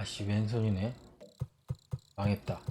아씨 왼손이네. 망했다.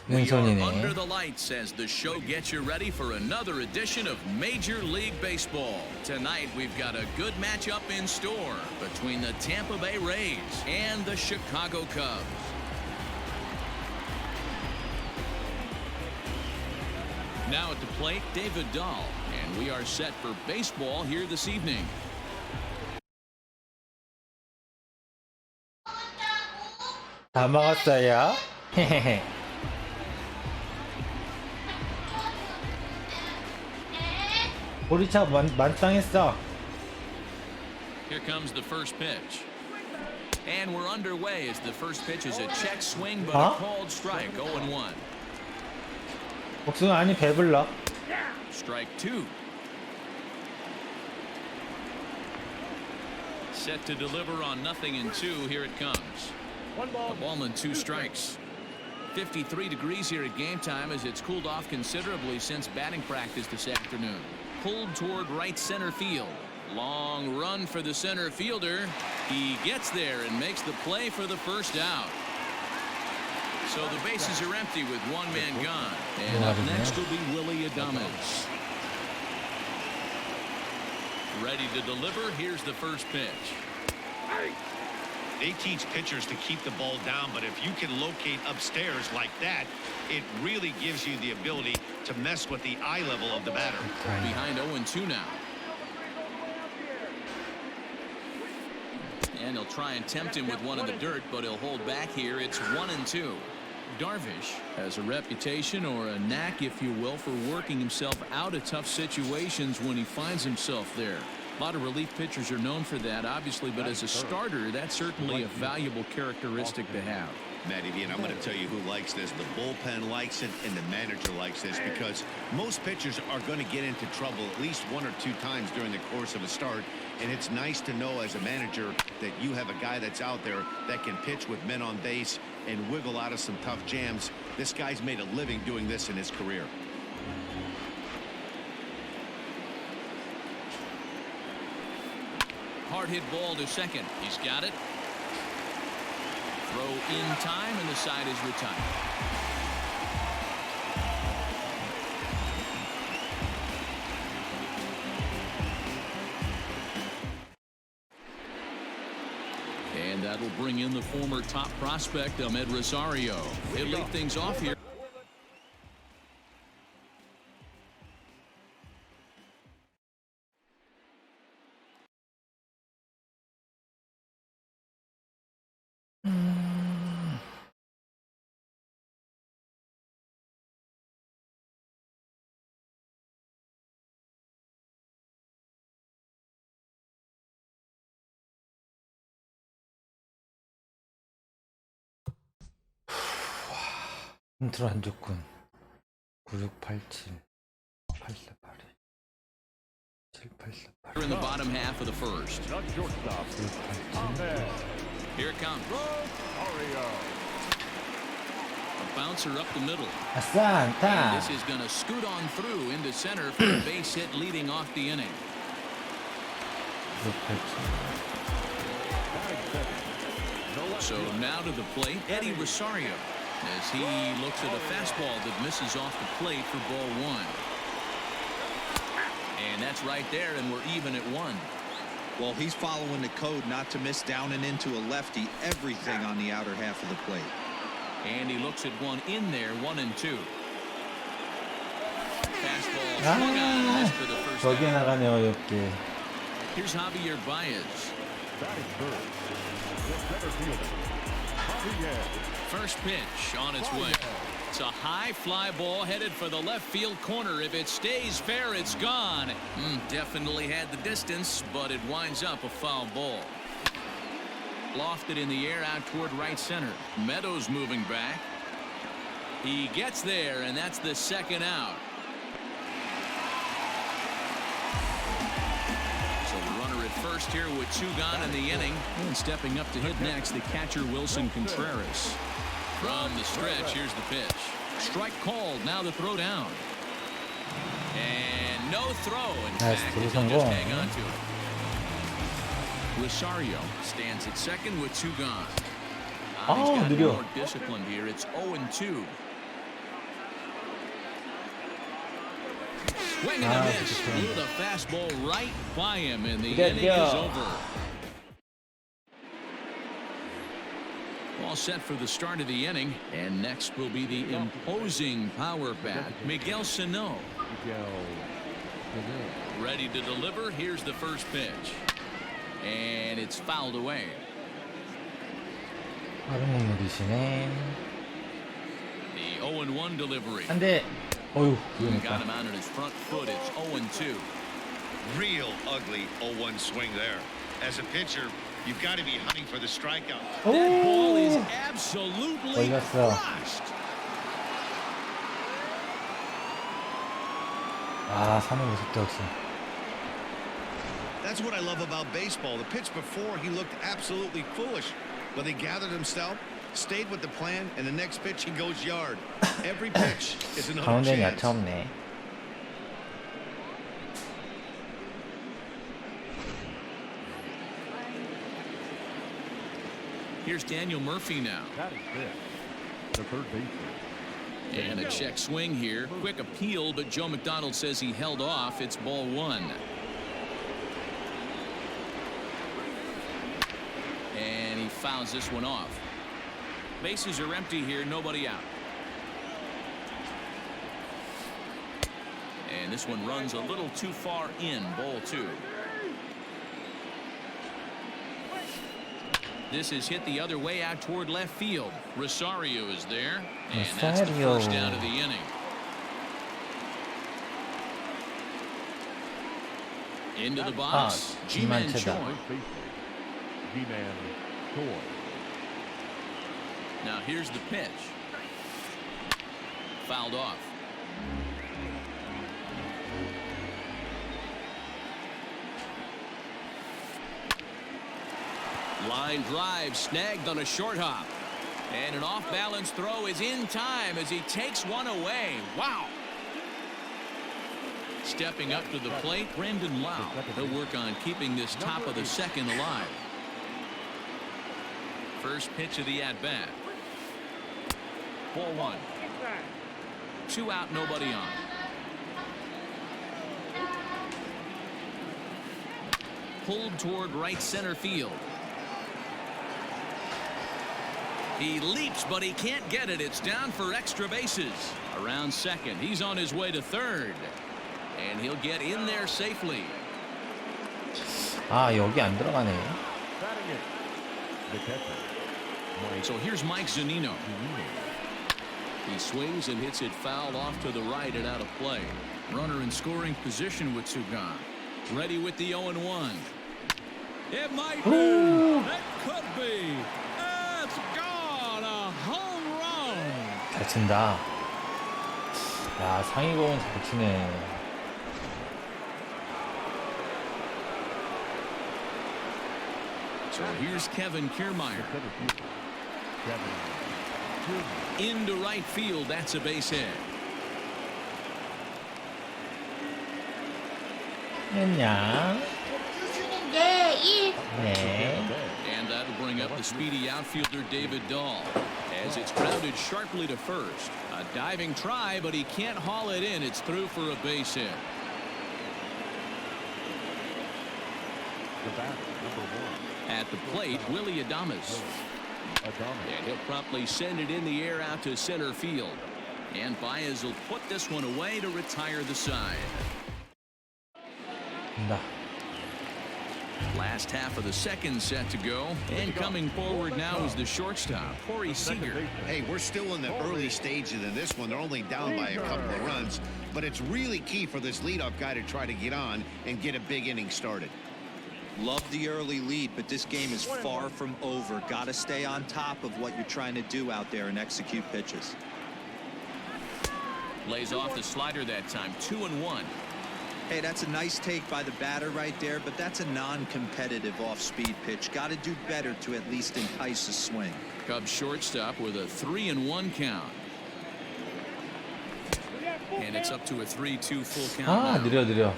왼손이네. Under the lights as the show gets you ready for another edition of Major League Baseball. Tonight we've got a good matchup in store between the Tampa Bay Rays and the Chicago Cubs. Now at the plate, David Dahl, and we are set for baseball here this evening. 다 먹었어요. 헤헤헤. 보리차 만땅했어. Here comes the first pitch. And we're underway as the first pitch is a check swing but a called strike. 0-1. 복숭아 아니 배불러. Strike 2. Set to deliver on 0-2. Here it comes. A ball and 2 strikes. 53 degrees here at game time as it's cooled off considerably since batting practice this afternoon. Pulled toward right center field. Long run for the center fielder. He gets there and makes the play for the first out. So the bases are empty with one man gone. And up next will be Willie Adames. Ready to deliver. Here's the first pitch. They teach pitchers to keep the ball down, but if you can locate upstairs like that, it really gives you the ability to mess with the eye level of the batter. Behind 0-2 now. And he'll try and tempt him with one in the dirt, but he'll hold back here. It's 1-2. Darvish has a reputation, or a knack, if you will, for working himself out of tough situations when he finds himself there. A lot of relief pitchers are known for that, obviously, but as a starter, that's certainly a valuable characteristic to have. Matty V, and I'm going to tell you who likes this. The bullpen likes it, and the manager likes this, because most pitchers are going to get into trouble at least 1 or 2 times during the course of a start, and it's nice to know as a manager that you have a guy that's out there that can pitch with men on base and wiggle out of some tough jams. This guy's made a living doing this in his career. Hard hit ball to second. He's got it. Throw in time, and the side is retired. And that'll bring in the former top prospect, Ahmed Rosario. He'll lead things off here. 컨트롤 안 좋군. 9687 848 7848. We're in the bottom half of the first. Here it comes. A bouncer up the middle. 아싸 안타. And this is going to scoot on through into center for a base hit leading off the inning. 9687. So now to the plate, Eddie Rosario, as he looks at a fastball that misses off the plate for ball 1. And that's right there, and we're even at 1. Well, he's following the code not to miss down and into a lefty. Everything on the outer half of the plate. And he looks at one in there, 1-2. Fastball 아, swung on, missed for the first 저기 out. 나가네, 어렵게. Here's Javier Baez. First pitch on its way. It's a high fly ball headed for the left field corner. If it stays fair, it's gone. Definitely had the distance, but it winds up a foul ball. Lofted in the air out toward right center. Meadows moving back. He gets there, and that's the second out. So the runner at first here with 2 gone in the inning. And stepping up to hit next, the catcher Wilson Contreras. From the stretch, here's the pitch. Strike called, now the throw down. And no throw. In Nice fact, throw, he'll just 성공. hang on to it. Rosario stands at second with 2 gone. He's got 느려. more disciplined here. It's 0-2. Swing and a miss. 그렇죠. Blew the fastball right by him, and the Yeah, inning yeah. is over. All set for the start of the inning, and next will be the imposing power bat, Miguel Sano. Ready to deliver. Here's the first pitch, and it's fouled away. 빠른 공격이시네. The 0-1 delivery. 안 돼. 어휴, Got 그러니까. him out on his front foot. It's 0-2. Real ugly 0-1 swing there. As a pitcher, you've got to be hunting for the strikeout. That ball is 오! absolutely 어디 갔어? crushed. 아, 3루 무섭게 없어. That's what I love about baseball. The pitch before, he looked absolutely foolish. But he gathered himself, stayed with the plan, and the next pitch, he goes yard. Every pitch is another 가운데는 chance. 야채 없네. Here's Daniel Murphy now. That is it. The third baseman. And a check swing here. Quick appeal, but Joe McDonald says he held off. It's ball 1. And he fouls this one off. Bases are empty here, nobody out. And this one runs a little too far in, ball 2. This is hit the other way out toward left field. Rosario is there, and that's the first out of the inning. Into the box, G-Man G-Man Choi. First baseman. G-Man Choi. Now here's the pitch. Fouled off. Line drive snagged on a short hop. And an off-balance throw is in time as he takes one away. Wow. Stepping up to the plate, Brandon Lau. He'll work on keeping this top of the second alive. First pitch of the at-bat. Ball 1. 2 out, nobody on. Pulled toward right center field. He leaps, but he can't get it. It's down for extra bases. Around second. He's on his way to third. And he'll get in there safely. 아, 여기 안 들어가네. Batting it. The catcher. Mike So here's Mike Zunino. He swings and hits it foul off to the right and out of play. Runner in scoring position with 2 gone. Ready with the 0-1. It might be. It could be. It's gone. A home run. 잘 친다. 야, 상위공은 잘 치네. So here's Kevin Kiermaier. center fielder. Kevin Kiermaier. Into right field. That's a base hit. 했냐? 네. And that'll bring up the speedy outfielder David Dahl as it's grounded sharply to first. A diving try, but he can't haul it in. It's through for a base hit. The batter, number 1. At the plate, Willie Adames. And he'll promptly send it in the air out to center field. And Baez will put this one away to retire the side. 간다. Last half of the second set to go. And coming forward now is the shortstop, Corey Seager. Hey, we're still in the early stages of this one. They're only down by a couple of runs, but it's really key for this leadoff guy to try to get on and get a big inning started. Love the early lead, but this game is far from over. Got to stay on top of what you're trying to do out there and execute pitches. Lays off the slider that time. 2-1. Hey, that's a nice take by the batter right there, but that's a non-competitive off-speed pitch. Got to do better to at least entice a swing. Cubs shortstop with a 3-1 count. And it's up to a 3-2 full count. 아, now. 느려.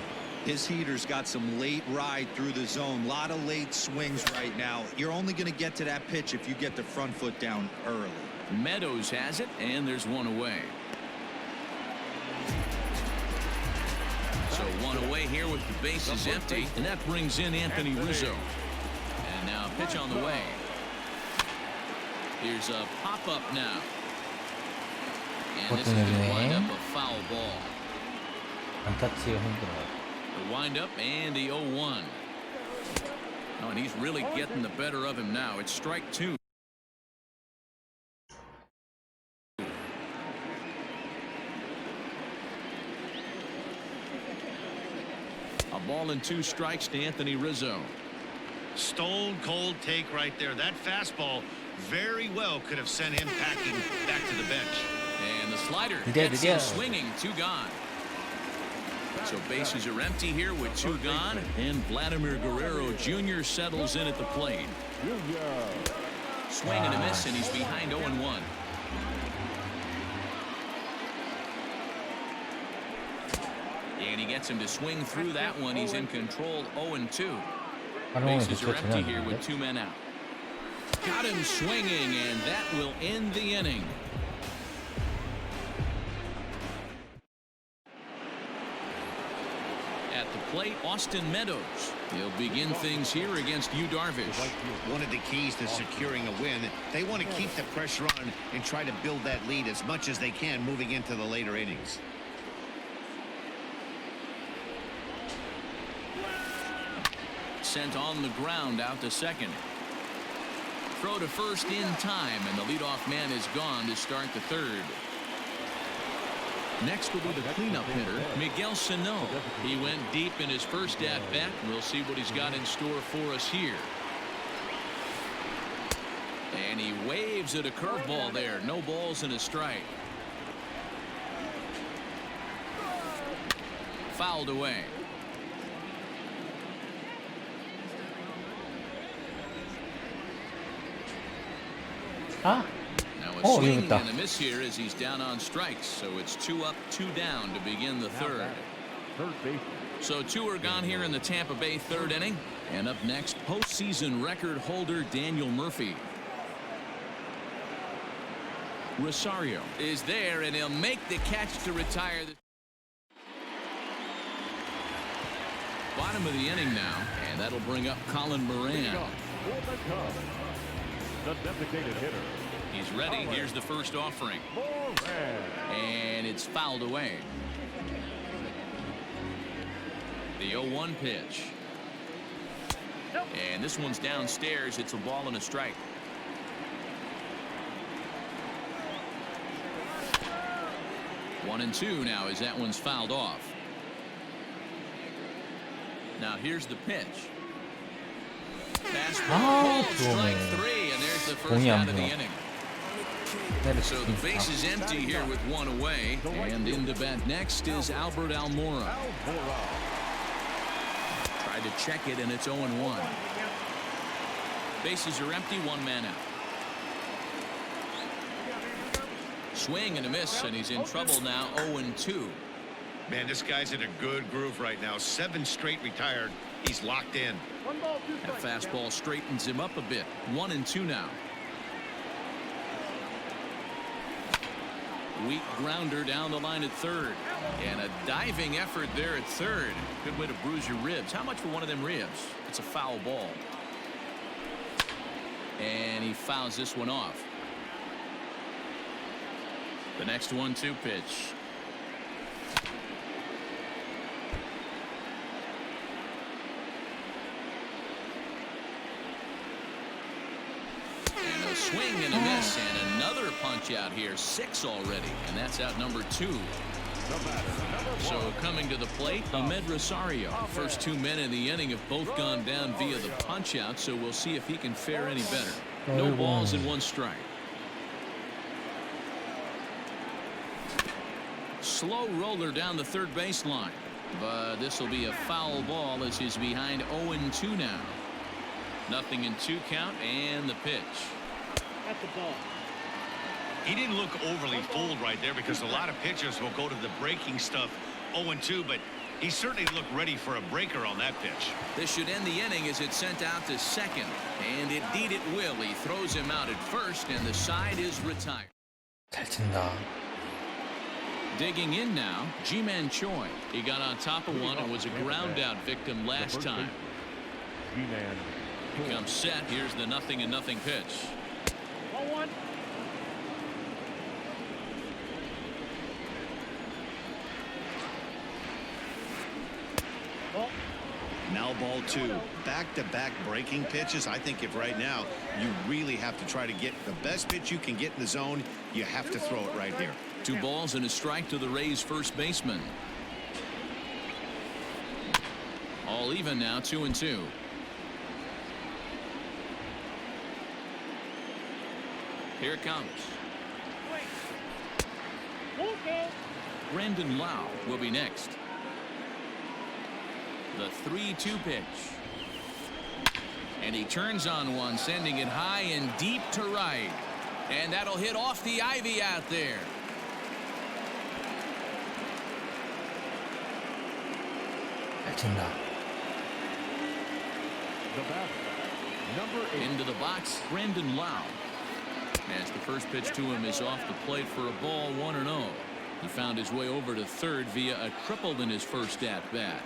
His heater's got some late ride through the zone. A lot of late swings right now. You're only going to get to that pitch if you get the front foot down early. Meadows has it, and there's one away. So one away here with the bases empty, and that brings in Anthony Rizzo. And now a pitch on the way. Here's a pop-up now. And this is going to wind up a foul ball. 안타치가 힘들어. The windup and the 0-1. Oh, and he's really getting the better of him now. It's strike 2. A ball and 2 strikes to Anthony Rizzo. Stone cold take right there. That fastball very well could have sent him packing back to the bench. And the slider He gets did. him swinging. 2 gone. So bases are empty here with 2 gone, and Vladimir Guerrero Jr. settles in at the plate. Swing and a miss, and he's behind 0-1. And he gets him to swing through that one. He's in control. 0-2. Bases are empty here with 2 men out. Got him swinging, and that will end the inning. At the plate, Austin Meadows. He'll begin things here against Yu Darvish. One of the keys to securing a win, they want to keep the pressure on and try to build that lead as much as they can moving into the later innings. Sent on the ground out to second. Throw to first in time, and the leadoff man is gone to start the third. Next will be the cleanup hitter, Miguel Sano. He went deep in his first at-bat. We'll see what he's got in store for us here. And he waves at a curveball there. No balls and a strike. Fouled away. 아? Now a Oh, swing 재밌다. and a miss here as he's down on strikes. So it's 2 up, 2 down to begin the third. Third base. So 2 are gone here in the Tampa Bay third inning. And up next, postseason record holder Daniel Murphy. Rosario is there, and he'll make the catch to retire. Bottom of the inning now, and that'll bring up Colin Moran. For the Cubs, the designated hitter. He's ready. Here's the first offering. Moran. And it's fouled away. The 0-1 pitch. And this one's downstairs. It's a ball and a strike. One and 2 now as that one's fouled off. Now here's the pitch. Fastball, strike 3, and there's the first out of the inning. So the base is empty here with 1 away, and in to bat next is Albert Almora. Tried to check it, and it's 0-1. Bases are empty, 1 man out. Swing and a miss, and he's in trouble now. 0-2. Man, this guy's in a good groove right now. 7 straight retired. He's locked in. That fastball straightens him up a bit. 1-2 now. Weak grounder down the line at third. And a diving effort there at third. Good way to bruise your ribs. How much for one of them ribs? It's a foul ball. And he fouls this one off. The next 1-2 pitch. And a swing and a miss, and another punch out here. 6 already, and that's out number 2. So coming to the plate, Ahmed Rosario. First 2 men in the inning have both gone down via the punch out, so we'll see if he can fare any better. No balls and 1 strike. Slow roller down the third baseline, but this will be a foul ball as he's behind 0-2 now. 0-2 count, and the pitch. At the ball. He didn't look overly fooled right there because a lot of pitchers will go to the breaking stuff 0-2, but he certainly looked ready for a breaker on that pitch. This should end the inning as it's sent out to second, and indeed it will. He throws him out at first, and the side is retired. 잘 친다. Digging in now, Ji-Man Choi. He got on top of one and was a ground out victim last time. G-Man. He comes set. Here's the 0-0 pitch. 1-1. Now ball 2. Back-to-back breaking pitches. I think if right now you really have to try to get the best pitch you can get in the zone, you have to throw it right here. 2 balls and a strike to the Rays first baseman. All even now, 2-2. Here it comes. Brandon Lau will be next. The 3-2 pitch. And he turns on one, sending it high and deep to right. And that'll hit off the ivy out there. 잘 친다. The batter. Number 8. Into the box, Brandon Lau. As the first pitch to him is off the plate for a ball, 1-0. He found his way over to third via a triple in his first at-bat.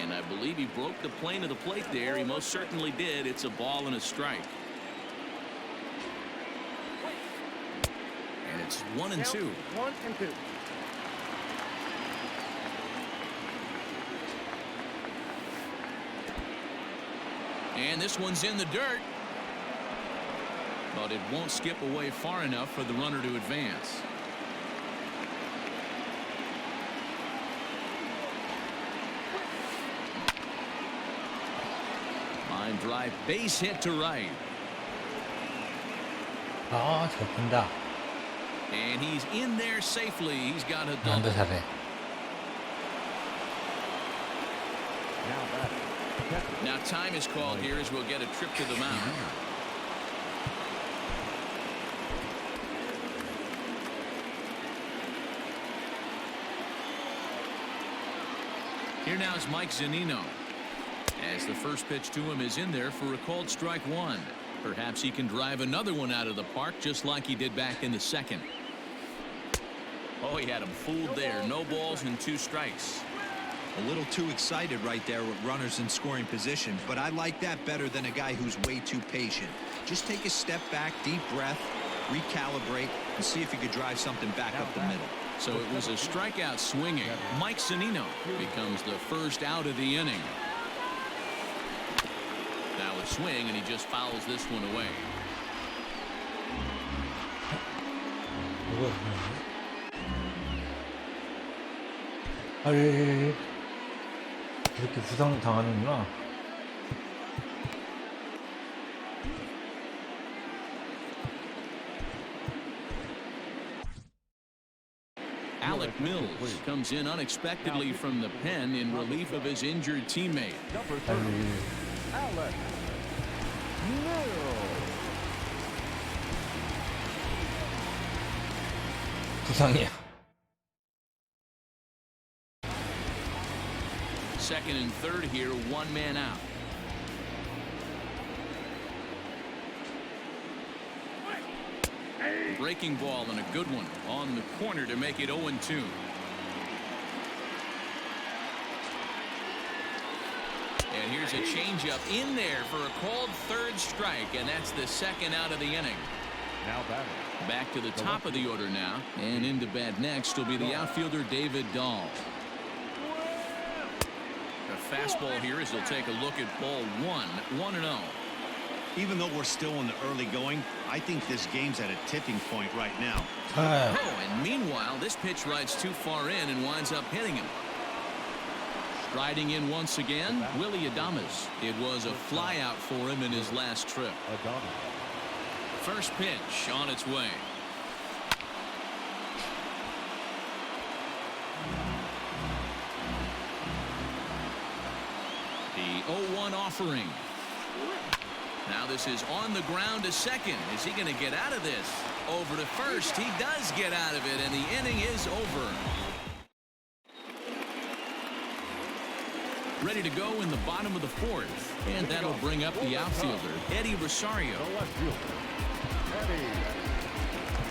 And I believe he broke the plane of the plate there. He most certainly did. It's a ball and a strike. And it's 1-2. 1-2. And this one's in the dirt. But it won't skip away far enough for the runner to advance. Line drive, base hit to right. 아, 잘 핀다. And he's in there safely. He's got a 난도 double. 잘해. Now batter. Now time is called here as we'll get a trip to the mound. Here now is Mike Zunino. As the first pitch to him is in there for a called strike 1. Perhaps he can drive another one out of the park just like he did back in the second. Oh, he had him fooled there. No balls and 2 strikes. A little too excited right there with runners in scoring position, but I like that better than a guy who's way too patient. Just take a step back, deep breath, recalibrate, and see if you could drive something back up the middle. So it was a strikeout swinging. Mike Zunino becomes the first out of the inning. Now a swing, and he just fouls this one away. 헐. 이렇게 부상 당하는구나. Alec Mills comes in unexpectedly from the pen in relief of his injured teammate. Number 30. Alec Mills. 부상이야. Second and third here, 1 man out. Breaking ball and a good one on the corner to make it 0-2. And here's a changeup in there for a called third strike, and that's the second out of the inning. Now batting. Back to the top of the order now, and into bat next will be the outfielder David Dahl. A fastball here as he'll take a look at ball 1-0. Even though we're still in the early going, I think this game's at a tipping point right now. 아, Oh, and meanwhile, this pitch rides too far in and winds up hitting him. Striding in once again, Willie Adames. It was a flyout for him in his last trip. First pitch on its way. The 0-1 offering. Now this is on the ground to second. Is he going to get out of this? Over to first. He does get out of it, and the inning is over. Ready to go in the bottom of the fourth. And that'll bring up the outfielder, Eddie Rosario. The left fielder, Eddie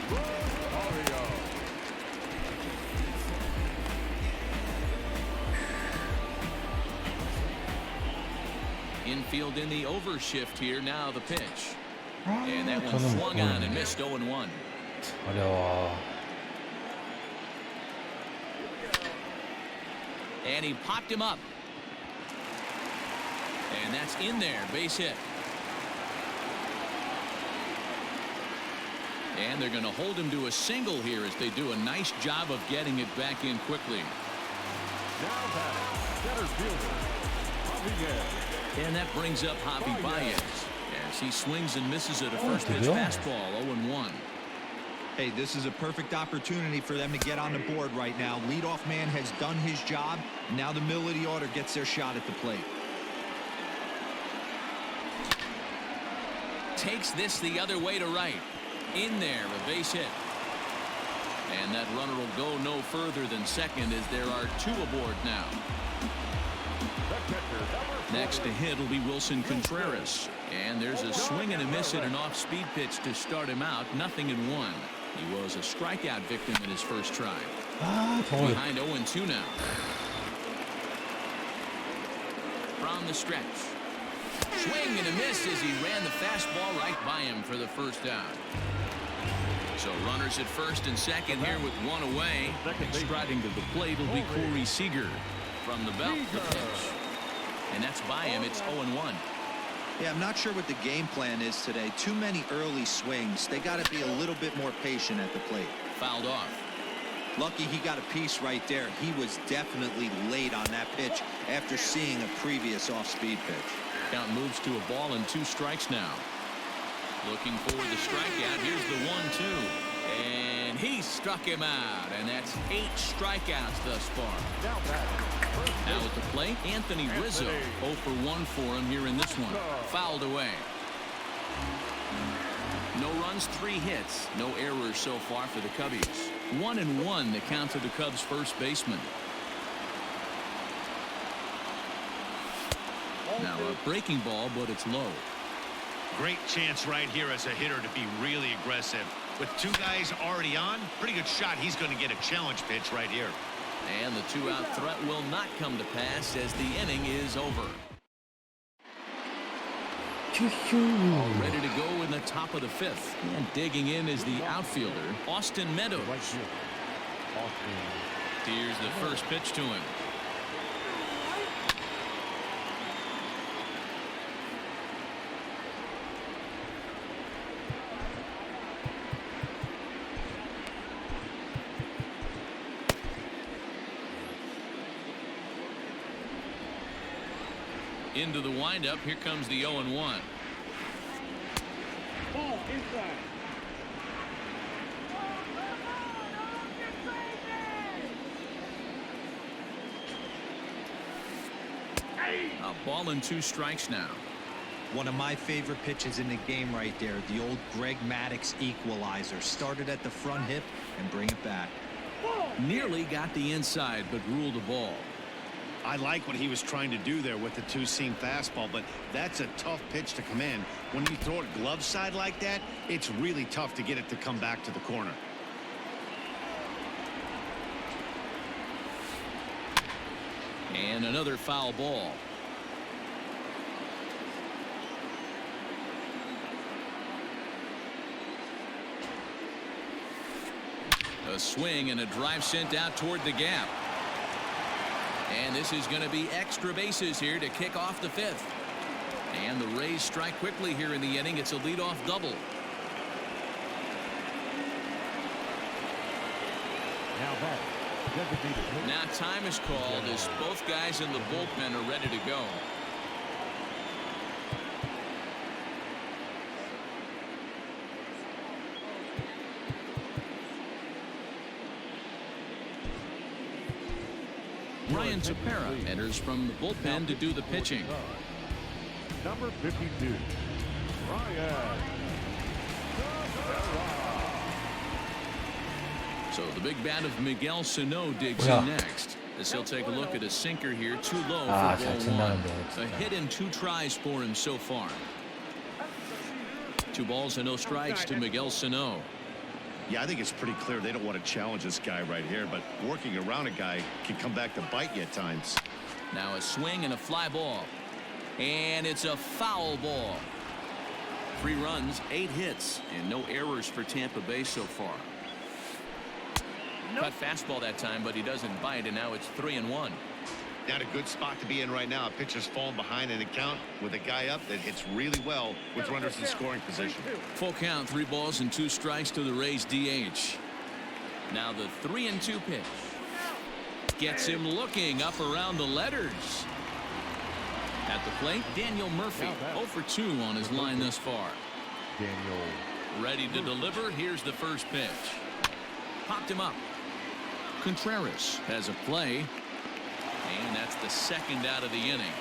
Rosario. Infield in the overshift here. Now the pitch. And that one 저는 못 swung on and 보는데. missed 0-1. 어려워. And he popped him up. And that's in there. Base hit. And they're going to hold him to a single here as they do a nice job of getting it back in quickly. Now batting, center fielder, Javier. And that brings up Javi Baez as he swings and misses at a first pitch 그래요? fastball. 0-1. Hey, this is a perfect opportunity for them to get on the board right now. Leadoff man has done his job. Now the middle of the order gets their shot at the plate. Takes this the other way to right. In there, a base hit. And that runner will go no further than second as there are two aboard now. The catcher, number Next to hit will be Wilson Contreras. And there's a swing and a miss at an off-speed pitch to start him out. 0-1. He was a strikeout victim in his first try. 아, 저거 Behind 0-2 now. From the stretch. Swing and a miss as he ran the fastball right by him for the first out. So runners at first and second here with one away. And striding to the plate will be Corey Seager from the belt. The pitch. And that's by him. It's 0-1. Yeah, I'm not sure what the game plan is today. Too many early swings. They got to be a little bit more patient at the plate. Fouled off. Lucky he got a piece right there. He was definitely late on that pitch after seeing a previous off-speed pitch. Count moves to a ball and 2 strikes now. Looking for the strikeout. Here's the 1-2. And he struck him out. And that's 8 strikeouts thus far. now batting. Now at the plate, Anthony Rizzo. 0 for 1 for him here in this one. Fouled away. No runs, 3 hits. No errors so far for the Cubbies. 1-1 the count to the Cubs first baseman. Now a breaking ball, but it's low. Great chance right here as a hitter to be really aggressive. With 2 guys already on, pretty good shot. He's going to get a challenge pitch right here. And the 2-out threat will not come to pass as the inning is over. 휴휴. Ready to go in the top of the 5th. And digging in is the outfielder, Austin Meadows. Right field, Austin. Here's the first pitch to him. Into the windup. Here comes the 0-1. Ball inside. A ball and 2 strikes now. One of my favorite pitches in the game right there. The old Greg Maddux equalizer. Started at the front hip and bring it back. Nearly got the inside, but ruled a ball. I like what he was trying to do there with the two-seam fastball, but that's a tough pitch to command. When you throw it glove side like that, it's really tough to get it to come back to the corner. And another foul ball. A swing and a drive sent out toward the gap. And this is going to be extra bases here to kick off the fifth. And the Rays strike quickly here in the inning. It's a leadoff double. Now that designated hitter. Now time is called as both guys in the bullpen are ready to go. Ryan Tepera enters from the bullpen to do the pitching. Number 52, Ryan. So the big bat of Miguel Sano digs Yeah. in next as he'll take a look at a sinker here, too low Ah, for 잘 ball one. 친다는데, A hit in 2 tries for him so far. 2 balls and no strikes to Miguel Sano. Yeah, I think it's pretty clear they don't want to challenge this guy right here, but working around a guy can come back to bite you at times. Now a swing and a fly ball. And it's a foul ball. 3 runs, 8 hits, and no errors for Tampa Bay so far. Cut fastball that time, but he doesn't bite, and now it's 3-1. Not a good spot to be in right now. A pitcher's falling behind in the count with a guy up that hits really well with runners in scoring position. Full count, 3 balls and 2 strikes to the Rays DH. Now the 3-2 pitch. Gets him looking up around the letters. At the plate, Daniel Murphy, 0 for 2 on his line thus far. Daniel. Ready to deliver. Here's the first pitch. Popped him up. Contreras has a play. And that's the second out of the inning.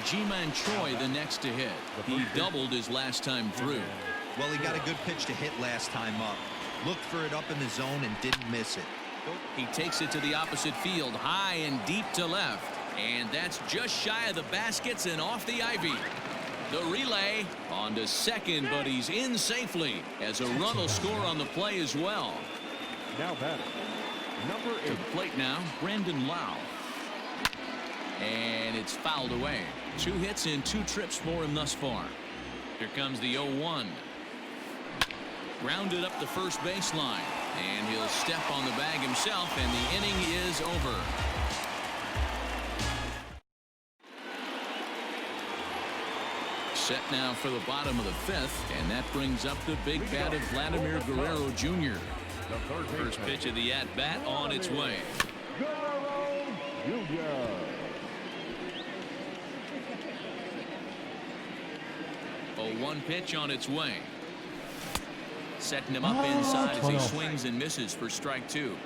Ji-Man Choi the next to hit. He doubled his last time through. Well, he got a good pitch to hit last time up. Looked for it up in the zone and didn't miss it. He takes it to the opposite field, high and deep to left. And that's just shy of the baskets and off the ivy. The relay on to second, but he's in safely as a run will score on the play as well. Now batting, number To 8. the plate now, Brandon Lau. And it's fouled away. 2 hits and 2 trips for him thus far. Here comes the 0-1. Grounded up the first baseline. And he'll step on the bag himself, and the inning is over. Set now for the bottom of the 5th, and that brings up the big bat of Vladimir Guerrero Jr. The third First pitch of the at-bat on its way. Guerrero Jr. 0-1 pitch on its way. Setting him up inside as he 전혀. swings and misses for strike 2.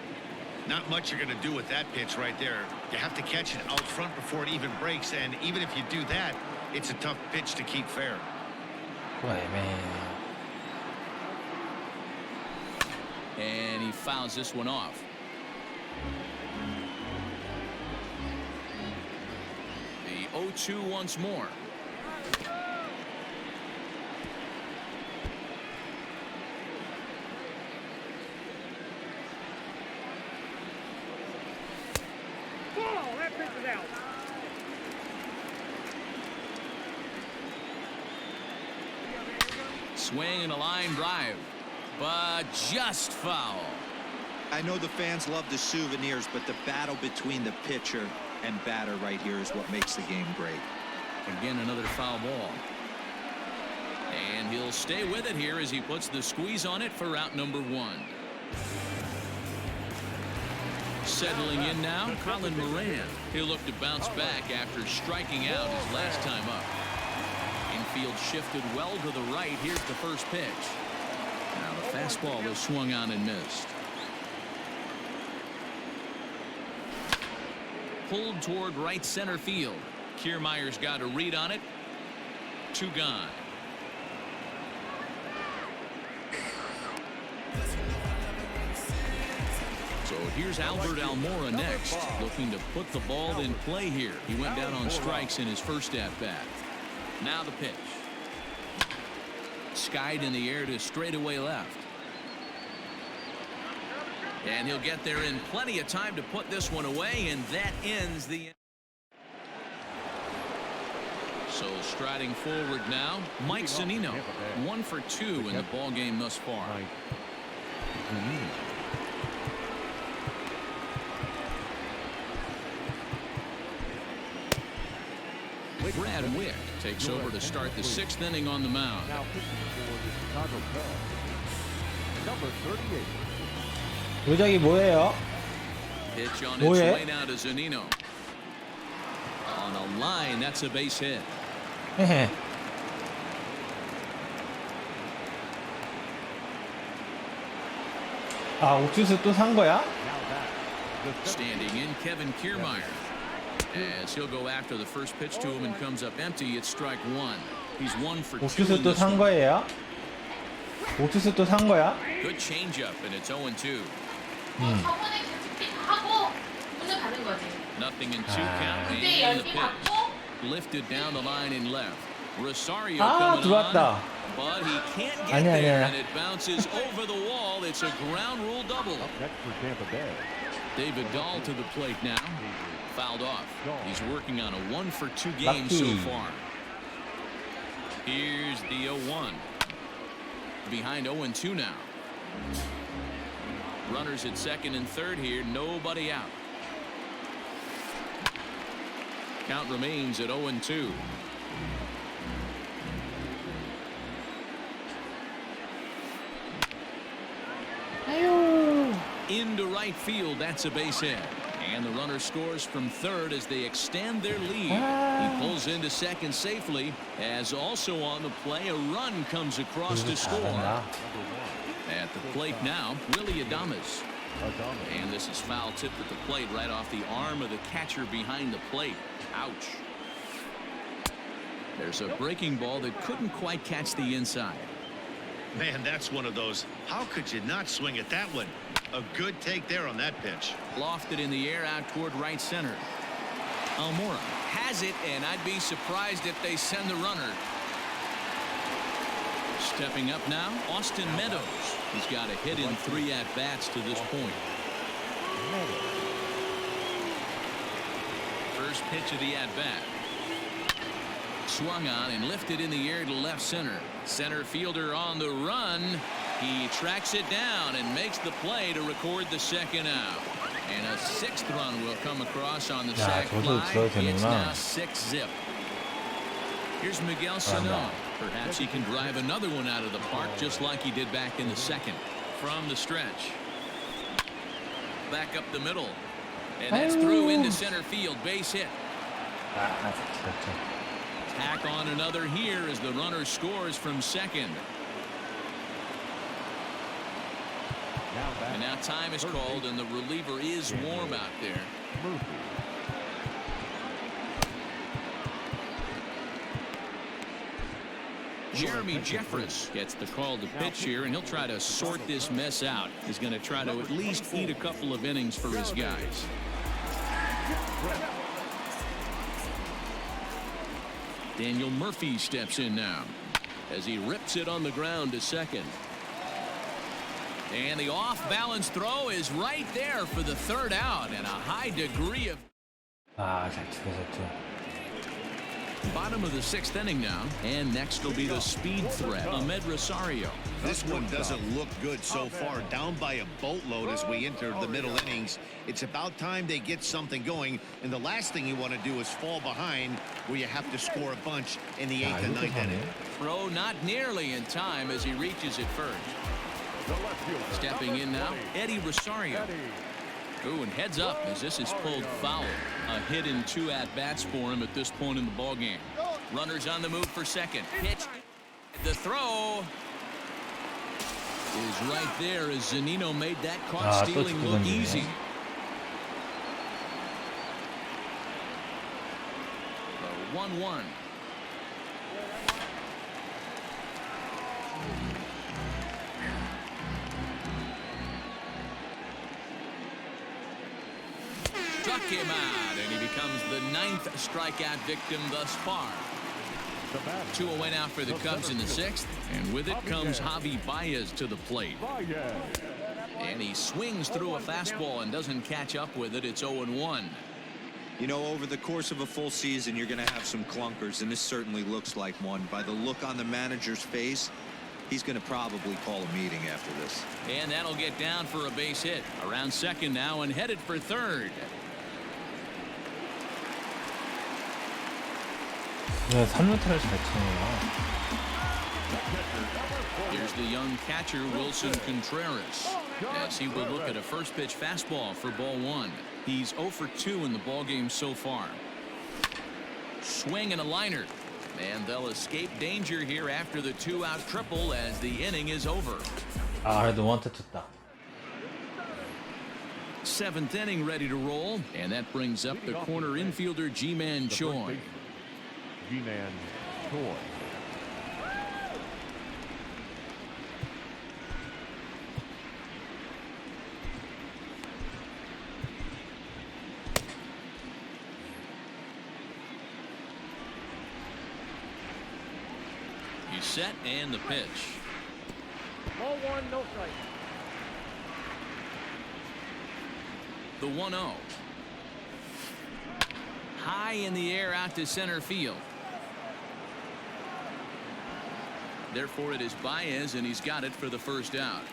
Not much you're going to do with that pitch right there. You have to catch it out front before it even breaks, and even if you do that, it's a tough pitch to keep fair. 그거 애매해. And he fouls this one off. The 0-2 once more. Swing and a line drive, but just foul. I know the fans love the souvenirs, but the battle between the pitcher and batter right here is what makes the game great. Again, another foul ball. And he'll stay with it here as he puts the squeeze on it for out number 1. Settling in now, Colin Moran. He'll look to bounce back after striking out his last time up. Infield shifted well to the right. Here's the first pitch. Now the fastball was swung on and missed. Pulled toward right center field. Kiermaier's got a read on it. 2 gone. So here's Albert Almora next, looking to put the ball in play here. He went down on strikes in his first at-bat. Now the pitch. Skied in the air to straightaway left. And he'll get there in plenty of time to put this one away, and that ends the... So striding forward now, Mike Zunino, 1 for 2 in the ball game thus far. Brad Wick takes over to start the 6th inning on the mound. Now pitching for the Chicago Cubs, number 38. 도적이 뭐예요? Pitch on its 뭐해? way now to Zunino. On a line, that's a base hit. 헤헤. 아, 옥수수 또 산 거야? Standing in, Kevin Kiermaier. As he'll go after the first pitch to him and comes up empty, it's strike 1. He's 1 for 2 옥수수 in 또 this 산 one. 거예요? 옥수수 또 산 거야? Good changeup, and it's 0-2. 저번에 같이 하고 오늘 가는 거지. Nothing in 2 count. 그때 And the 10개 pitch. 받고 Lifted down the line in left. Rosario 아, coming 들어왔다. on, but he can't get 아니야, there, 아니야. and it bounces over the wall. It's a ground rule double. Next for Tampa Bay. David Dahl to the plate now. Fouled off. He's working on a 1 for 2 game Lucky. so far. Here's the 0-1. Behind 0-2 now. Runners at second and third here. Nobody out. Count remains at 0-2. Into right field. That's a base hit. And the runner scores from third as they extend their lead. He pulls into second safely, as also on the play a run comes across to score. At the plate now, Willie Adames. And this is foul tip at the plate right off the arm of the catcher behind the plate. Ouch. There's a breaking ball that couldn't quite catch the inside. Man, that's one of those. How could you not swing at that one? A good take there on that pitch. Lofted in the air out toward right center. Almora has it, and I'd be surprised if they send the runner. Stepping up now, Austin Meadows. He's got a hit in 3 at-bats to this point. First pitch of the at-bat. Swung on and lifted in the air to left center. Center fielder on the run. He tracks it down and makes the play to record the second out. And a 6th run will come across on the sac fly. It's now 6-zip. Here's Miguel Sano. Perhaps he can drive another one out of the park just like he did back in the second. From the stretch. Back up the middle. And that's through into center field. Base hit. Tack on another here as the runner scores from second. And now time is called, and the reliever is warm out there. Jeremy Jeffress gets the call to pitch here, and he'll try to sort this mess out. He's going to try to at least eat a couple of innings for his guys. Daniel Murphy steps in now as he rips it on the ground to second. And the off-balance throw is right there for the 3rd out, and a high degree of... 잘 치고. Bottom of the 6th inning now, and next will be the speed threat, Ahmed Rosario. This one doesn't look good so far. Down by a boatload as we enter the middle innings. It's about time they get something going, and the last thing you want to do is fall behind where you have to score a bunch in the 8th and 9th inning. Throw not nearly in time as he reaches it first. Stepping in now, Eddie Rosario. Ooh, and heads up as this is pulled foul. A hit in 2 at-bats for him at this point in the ballgame. Runners on the move for second. Pitch. The throw is right there as Zunino made that caught stealing look easy. The 1-1. struck him out, and he becomes the 9th strikeout victim thus far. 2-0 now for the Cubs in the 6th, and with it comes Javi Baez to the plate. And he swings through a fastball and doesn't catch up with it. It's 0-1. You know, over the course of a full season, you're going to have some clunkers, and this certainly looks like one. By the look on the manager's face, he's going to probably call a meeting after this. And that'll get down for a base hit. Around second now and headed for third. 야, 3루타를 잘 치네요. Here's the young catcher, Wilson Contreras, as he will look at a first pitch fastball for ball 1. He's 0 for 2 in the ballgame so far. Swing and a liner. And they'll escape danger here after the 2-out triple as the inning is over. 아, 그래도 원타 쳤다. 7th inning ready to roll, and that brings up the corner infielder Ji-Man Choi. G-Man Choi. He's set and the pitch. Ball 1, no strike. The 1-0. High in the air out to center field. Therefore, it is Baez, and he's got it for the first out.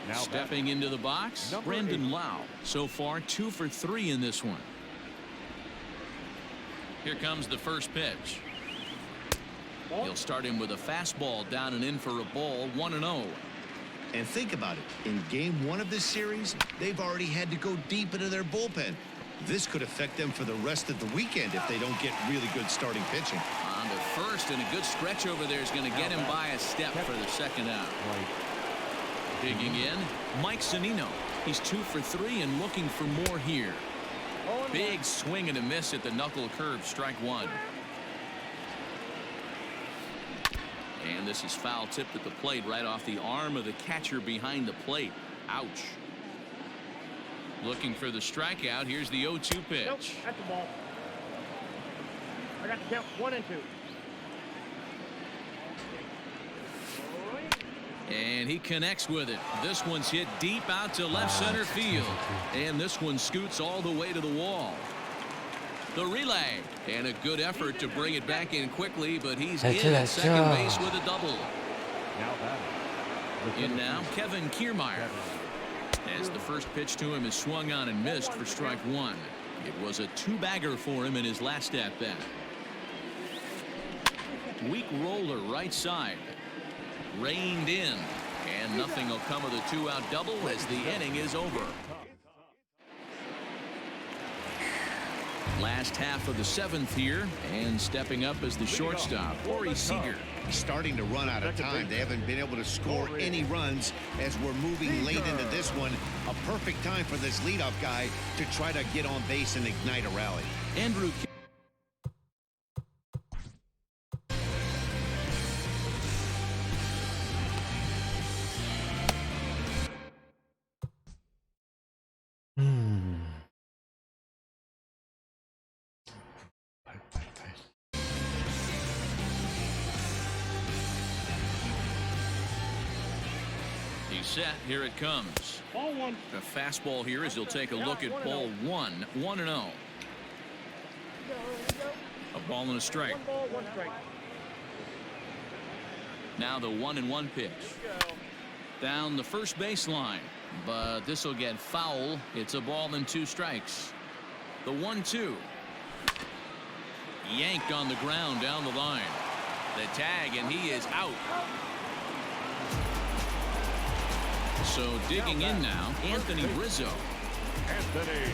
Now Stepping into the box, Number Brandon 8. Lau. So far, 2 for 3 in this one. Here comes the first pitch. He'll start him with a fastball down and in for a ball, 1-0. And think about it. In game 1 of this series, they've already had to go deep into their bullpen. This could affect them for the rest of the weekend if they don't get really good starting pitching. On to first, and a good stretch over there is going to get him by a step for the second out. Digging in, Mike Zunino. He's 2 for 3 and looking for more here. Big swing and a miss at the knuckle curve, strike 1. And this is foul tipped at the plate right off the arm of the catcher behind the plate. Ouch. Looking for the strikeout. Here's the 0-2 pitch. Nope, that's the ball. I got the count 1 and 2. And he connects with it. This one's hit deep out to left center field. And this one scoots all the way to the wall. The relay. And a good effort to bring it back in quickly, but he's in at second base with a double. Now batting. In now, Kevin Kiermaier. As the first pitch to him is swung on and missed for strike 1. It was a 2-bagger for him in his last at-bat. Weak roller right side. Reined in. And nothing will come of the 2-out double as the inning is over. Last half of the 7th here, and stepping up as the shortstop, Corey Seager. Starting to run out of time. They haven't been able to score any runs as we're moving late into this one. A perfect time for this leadoff guy to try to get on base and ignite a rally. Andrew. Set. Here it comes. Ball 1. The fastball here as he'll take a look at ball 1. 1-0. A ball and a strike. 1 ball, 1 strike. Now the 1-1 pitch. Down the first baseline. But this will get foul. It's a ball and 2 strikes. The 1-2. Yanked on the ground down the line. The tag, and he is out. So digging in now, Anthony Rizzo. Anthony Rizzo.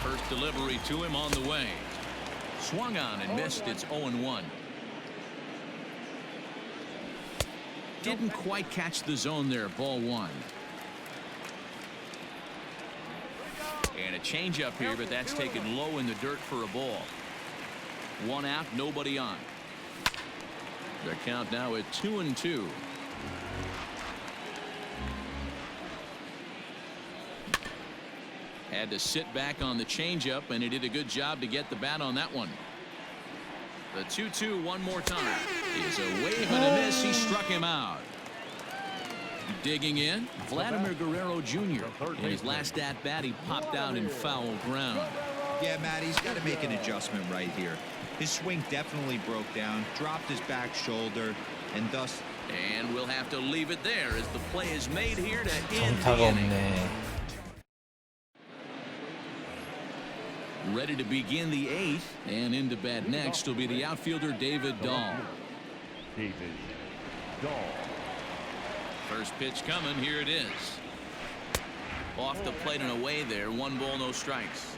First delivery to him on the way. Swung on and missed. It's 0-1. Didn't quite catch the zone there. Ball 1. And a changeup here, but that's taken low in the dirt for a ball. 1 out, nobody on. The count now at 2-2. Had to sit back on the changeup, and he did a good job to get the bat on that one. The 2-2 one more time. Is a wave and a miss. He struck him out. Digging in, Vladimir Guerrero Jr. In his last at-bat, he popped out in foul ground. Yeah, Matt, he's got to make an adjustment right here. His swing definitely broke down, dropped his back shoulder, and thus... And we'll have to leave it there as the play is made here to end the 정타가 inning. 없네. Ready to begin the 8th, and into bat next will be the outfielder David Dahl. David Dahl. First pitch coming. Here it is. Off the plate and away there. 1 ball, no strikes.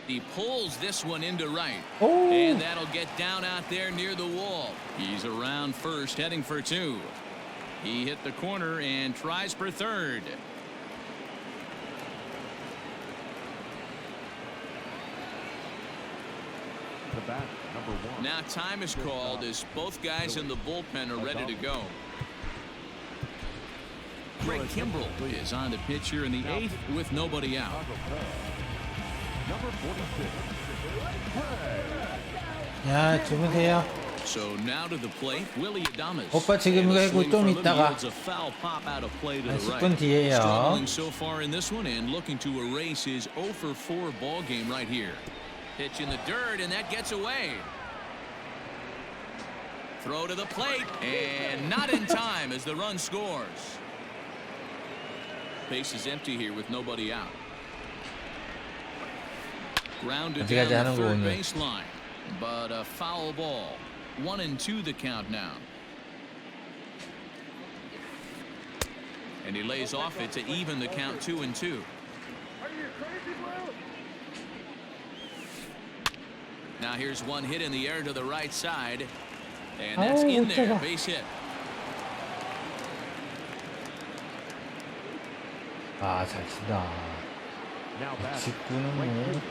He pulls this one into right. Oh. And that'll get down out there near the wall. He's around first, heading for 2. He hit the corner and tries for third. The bat, number 1. Now time is called as both guys in the bullpen are ready to go. Greg Kimbrell is on the pitch here in the 8th with nobody out. Number 46. 야, 주무세요. So now to the plate, Willie Adames. 오빠 지금 가고 좀 있다가 a foul pop out of play to 한 the 10분 right. 뒤에요. Struggling so far in this one and looking to erase his 0 for 4 ball game right here. Pitch in the dirt, and that gets away. Throw to the plate, and not in time as the run scores. Base is empty here with nobody out. Grounded down the third baseline, but a foul ball. 1-2 the count now. And he lays off it to even the count 2-2. Now here's one hit in the air to the right side, and that's in there. Base hit. 아, 잘 친다. Now back. 직구는 뭐.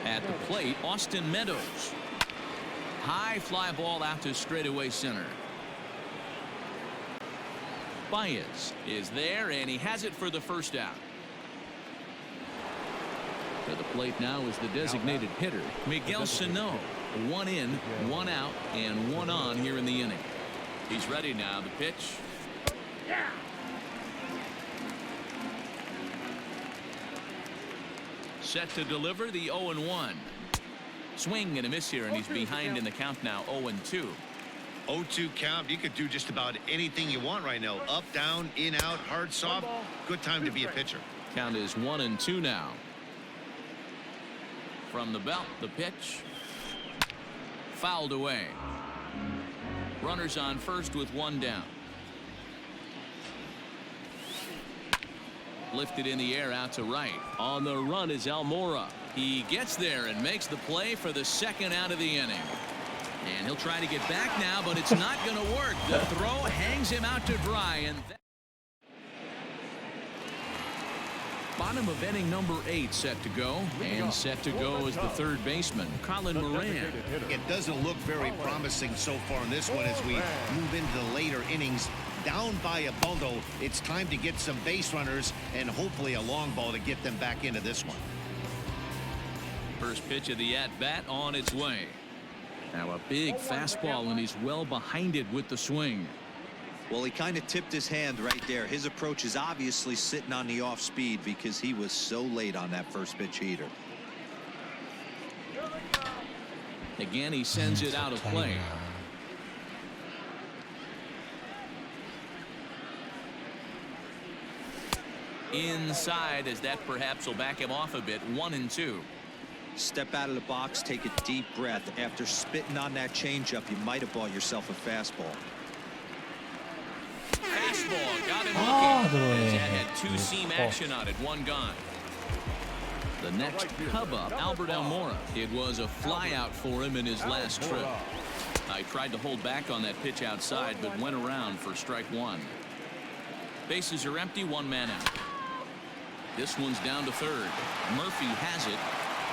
At the plate, Austin Meadows. High fly ball out to straightaway center. Baez is there, and he has it for the first out. To the plate now is the designated hitter, Miguel Sano. 1 in, 1 out, and 1 on here in the inning. He's ready now. The pitch. Set to deliver the 0-1. Swing and a miss here, and he's behind in the count now. 0-2. 0-2 count. You could do just about anything you want right now. Up, down, in, out, hard, soft. Good time to be a pitcher. Count is 1-2 now. From the belt, the pitch. Fouled away. Runners on first with 1 down. Lifted in the air out to right. On the run is Almora. He gets there and makes the play for the 2nd out of the inning. And he'll try to get back now, but it's not going to work. The throw hangs him out to dry. And bottom of inning number 8 set to go. And set to go is the 3rd baseman, Colin Moran. It doesn't look very promising so far in this one as we move into the later innings. Down by a bundle, it's time to get some base runners and hopefully a long ball to get them back into this one. First pitch of the at-bat on its way. Now a big fastball, and he's well behind it with the swing. Well, he kind of tipped his hand right there. His approach is obviously sitting on the off speed because he was so late on that first pitch heater. Again, he sends it out of play. Inside, as that perhaps will back him off a bit. 1-2. Step out of the box, take a deep breath. After spitting on that changeup, you might have bought yourself a fastball. Fastball got him looking. As that had 2-seam action on it. 1 gone. The next Cub up, Albert Almora. It was a fly out for him in his last trip. I tried to hold back on that pitch outside, but went around for strike 1. Bases are empty. 1 man out. This one's down to 3rd. Murphy has it.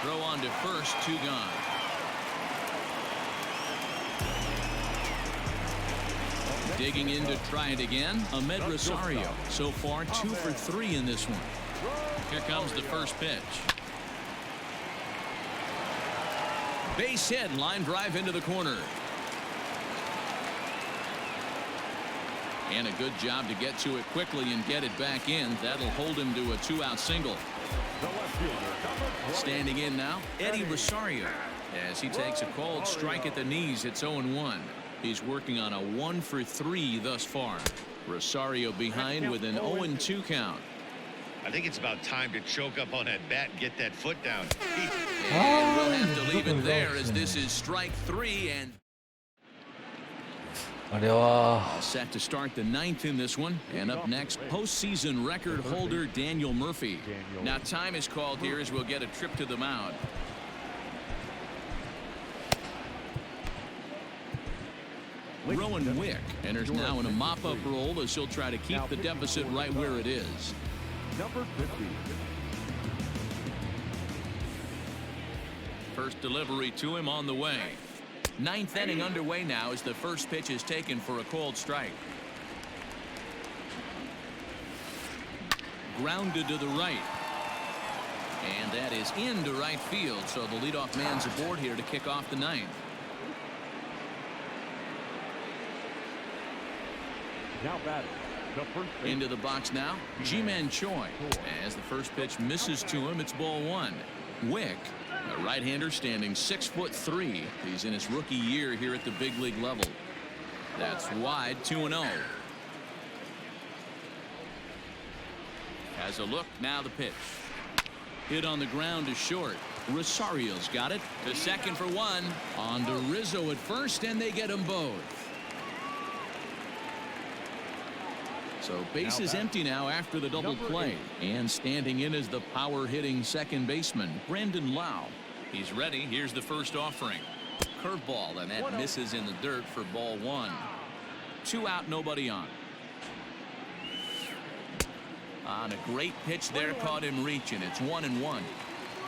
Throw on to first. 2 gone. Digging in to try it again, Ahmed Rosario. So far, 2 for 3 in this one. Here comes the first pitch. Base hit, line drive into the corner. And a good job to get to it quickly and get it back in. That'll hold him to a 2-out single. Standing in now, Eddie Rosario. As he takes a called strike at the knees, it's 0-1. He's working on a 1 for 3 thus far. Rosario behind with an 0-2 count. I think it's about time to choke up on that bat and get that foot down. And we'll have to leave it there as this is strike 3 and 어려워. all set to start the 9th in this one. And up next, postseason record holder Daniel Murphy. Now time is called here as we'll get a trip to the mound. Rowan Wick enters now in a mop-up role as he'll try to keep the deficit right where it is. Number 50. First delivery to him on the way. 9th inning underway now as the first pitch is taken for a called strike. Grounded to the right. And that is into right field, so the leadoff man's aboard here to kick off the 9th. Now batting. The first base. Into the box now, Ji-Man Choi. As the first pitch misses to him, it's ball 1. Wick, a right-hander standing 6'3". He's in his rookie year here at the big league level. That's wide, 2-0. Has a look, now the pitch. Hit on the ground to short. Rosario's got it. To second for 1. On to Rizzo at first, and they get them both. So base is empty now after the double play. And standing in is the power-hitting second baseman, Brandon Lau. He's ready. Here's the first offering. Curveball, and that misses in the dirt for ball 1. 2 out, nobody on. On a great pitch there, caught him reaching. It's 1-1.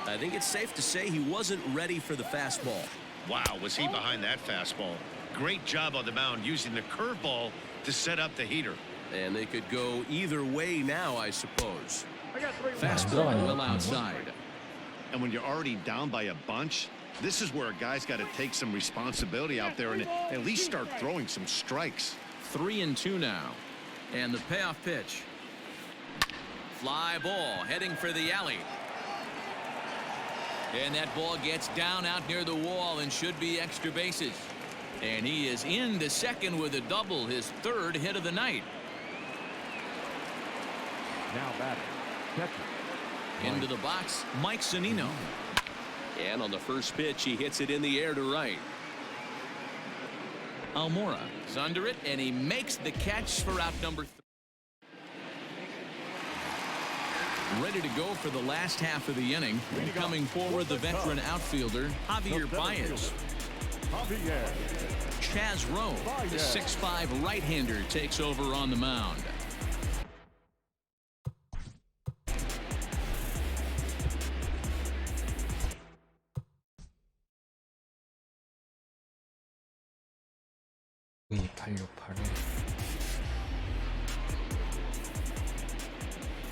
I think it's safe to say he wasn't ready for the fastball. Wow, was he behind that fastball. Great job on the mound using the curveball to set up the heater. And they could go either way now, I suppose. I got 3 Fastball well outside. And when you're already down by a bunch, this is where a guy's got to take some responsibility out there and at least start throwing some strikes. 3-2 now. And the payoff pitch. Fly ball heading for the alley. And that ball gets down out near the wall and should be extra bases. And he is into second with a double, his 3rd hit of the night. Now batting. Catcher. Into the box, Mike Zunino. And on the first pitch, he hits it in the air to right. Almora is under it, and he makes the catch for out number 3. Ready to go for the last half of the inning. And coming forward, the veteran outfielder, Javier Baez. Javier. Chaz Rowe, the 6'5" right-hander, takes over on the mound.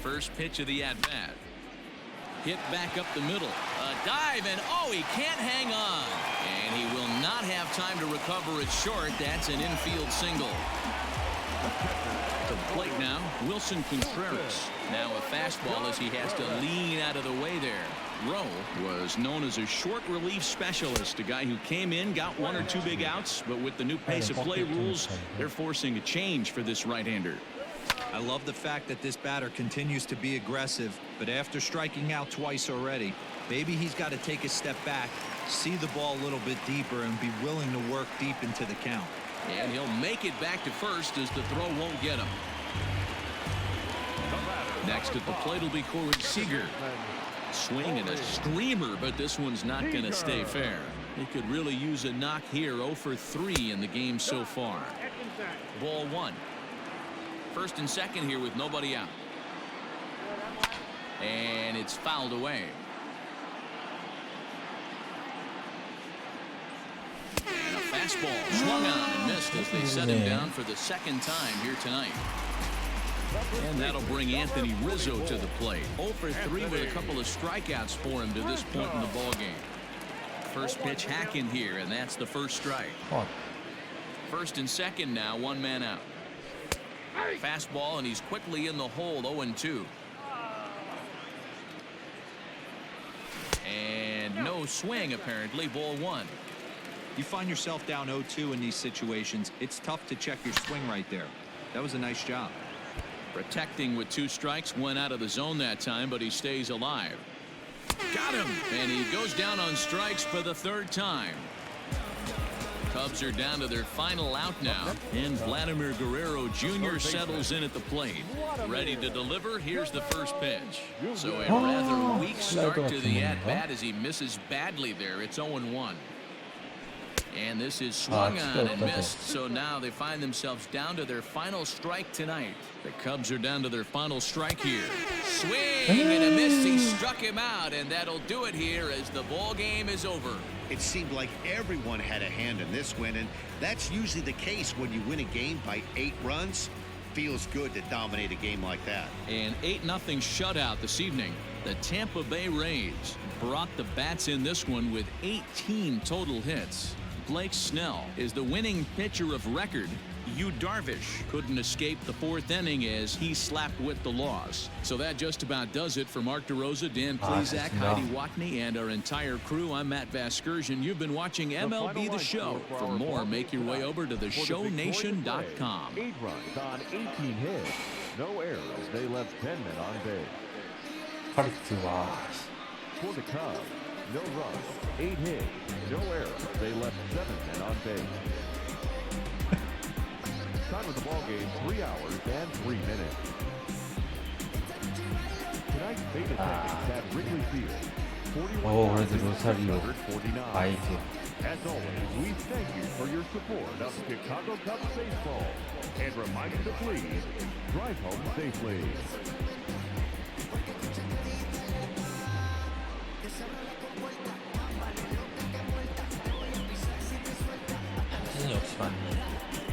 First pitch of the at-bat. Hit back up the middle. A dive, and oh, he can't hang on. And he will not have time to recover it short. That's an infield single. To the plate now, Wilson Contreras. Now a fastball as he has to lean out of the way there. Rowe was known as a short relief specialist, a guy who came in, got 1 or 2 big outs, but with the new pace of play rules, they're forcing a change for this right-hander. I love the fact that this batter continues to be aggressive, but after striking out twice already, maybe he's got to take a step back, see the ball a little bit deeper, and be willing to work deep into the count. And he'll make it back to first as the throw won't get him. Next at the plate will be Corey Seager. Swing and a screamer, but this one's not going to stay fair. He could really use a knock here. 0 for 3 in the game so far. Ball 1. First and second here with nobody out. And it's fouled away. And a Fastball swung on and missed as they set him down for the second time here tonight. And that'll bring Anthony Rizzo to the plate. 0 for 3 with a couple of strikeouts for him to this point in the ballgame. First pitch hacking here, and that's the first strike. First and second now, 1 man out. Fastball, and he's quickly in the hole, 0-2. And no swing, apparently, ball 1. You find yourself down 0-2 in these situations. It's tough to check your swing right there. That was a nice job. Protecting with 2 strikes, 1 out of the zone that time, but he stays alive. Got him, and he goes down on strikes for the 3rd time. Cubs are down to their final out now, and Vladimir Guerrero Jr. settles in at the plate. Ready to deliver. Here's the first pitch. So a rather weak start to the at-bat as he misses badly there. It's 0-1. And this is swung on and missed. So now they find themselves down to their final strike tonight. The Cubs are down to their final strike here. Swing and a miss. He struck him out, and that'll do it here as the ball game is over. It seemed like everyone had a hand in this win, and that's usually the case when you win a game by 8 runs. Feels good to dominate a game like that. An 8-0 shutout this evening. The Tampa Bay Rays brought the bats in this one with 18 total hits. Blake Snell is the winning pitcher of record. Yu Darvish couldn't escape the 4th inning as he slapped with the loss. So that just about does it for Mark DeRosa, Dan Plesac, Heidi Watney, and our entire crew. I'm Matt Vasgersian. You've been watching MLB The Show. For more, make your way over to theshownation.com. 8 runs on 18 hits. No errors. They left 10 men on base. For the Cubs, no runs, 8 hits, no errors. They left 7 men on base. Time of the ball game, 3 hours and 3 minutes. Tonight's beta tickets at Wrigley Field. 그래도 로사리오 49. 아이즈. As always, we thank you for your support of Chicago Cubs baseball. And remind you to please drive home safely. 사진 역시 많네.